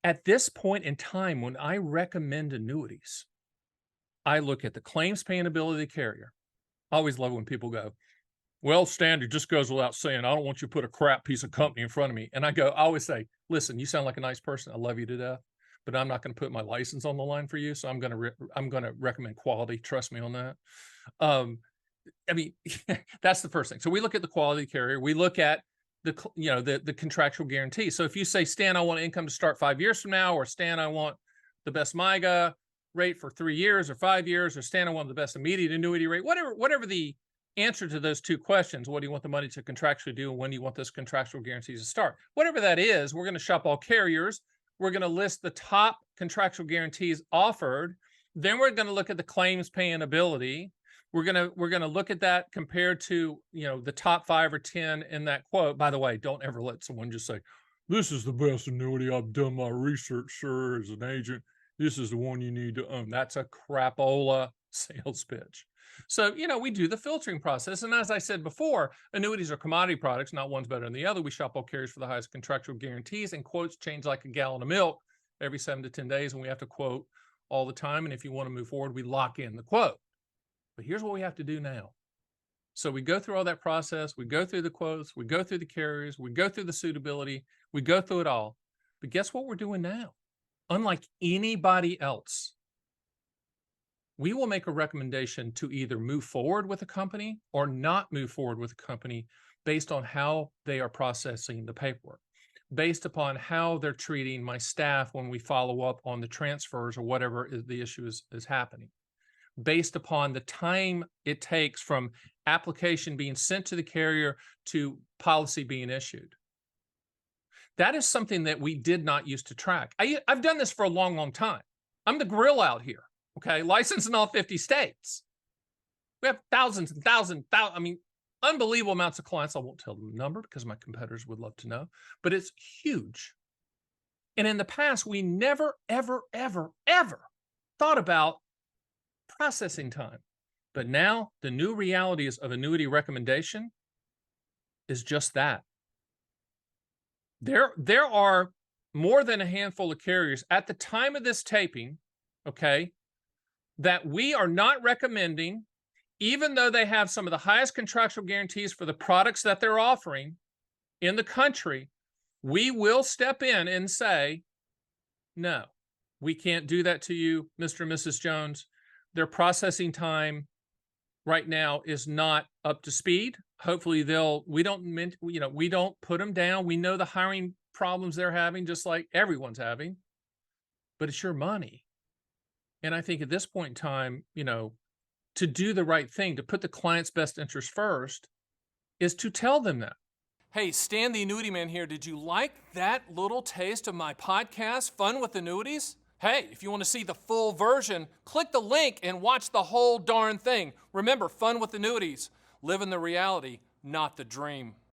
At this point in time, when I recommend annuities, I look at the claims paying ability of the carrier. I always love when people go, well, Stan, it just goes without saying, I don't want you to put a crap piece of company in front of me. And I always say, listen, you sound like a nice person. I love you to death, but I'm not going to put my license on the line for you. So I'm going to recommend quality. Trust me on that. Um, I mean, that's the first thing. So we look at the quality carrier. We look at the contractual guarantee. So if you say, Stan, I want income to start 5 years from now, or Stan, I want the best MIGA rate for 3 years or 5 years, or Stan, I want the best immediate annuity rate, whatever the answer to those two questions, what do you want the money to contractually do, and when do you want those contractual guarantees to start? Whatever that is, we're going to shop all carriers. We're going to list the top contractual guarantees offered. Then we're going to look at the claims paying ability. We're gonna look at that compared to the top 5 or 10 in that quote. By the way, don't ever let someone just say, "This is the best annuity. I've done my research, sir, as an agent. This is the one you need to own." That's a crapola sales pitch. So we do the filtering process, and as I said before, annuities are commodity products. Not one's better than the other. We shop all carriers for the highest contractual guarantees, and quotes change like a gallon of milk every 7 to 10 days, and we have to quote all the time. And if you want to move forward, we lock in the quote. But here's what we have to do now. So we go through all that process. We go through the quotes. We go through the carriers. We go through the suitability. We go through it all. But guess what we're doing now? Unlike anybody else, we will make a recommendation to either move forward with a company or not move forward with a company based on how they are processing the paperwork, based upon how they're treating my staff when we follow up on the transfers or whatever the issue is happening, based upon the time it takes from application being sent to the carrier to policy being issued. That is something that we did not used to track. I've done this for a long, long time. I'm the grill out here, okay? Licensed in all 50 states. We have thousands and thousands, unbelievable amounts of clients. I won't tell them the number because my competitors would love to know, but it's huge. And in the past, we never, ever, ever, ever thought about processing time. But now the new realities of annuity recommendation is just that. There are more than a handful of carriers at the time of this taping, okay, that we are not recommending, even though they have some of the highest contractual guarantees for the products that they're offering in the country. We will step in and say, no, we can't do that to you, Mr. and Mrs. Jones. Their processing time right now is not up to speed. Hopefully we don't put them down. We know the hiring problems they're having, just like everyone's having, but it's your money. And I think at this point in time, to do the right thing, to put the client's best interest first, is to tell them that. Hey, Stan the Annuity Man here. Did you like that little taste of my podcast, Fun with Annuities? Hey, if you want to see the full version, click the link and watch the whole darn thing. Remember, Fun with Annuities. Living the reality, not the dream.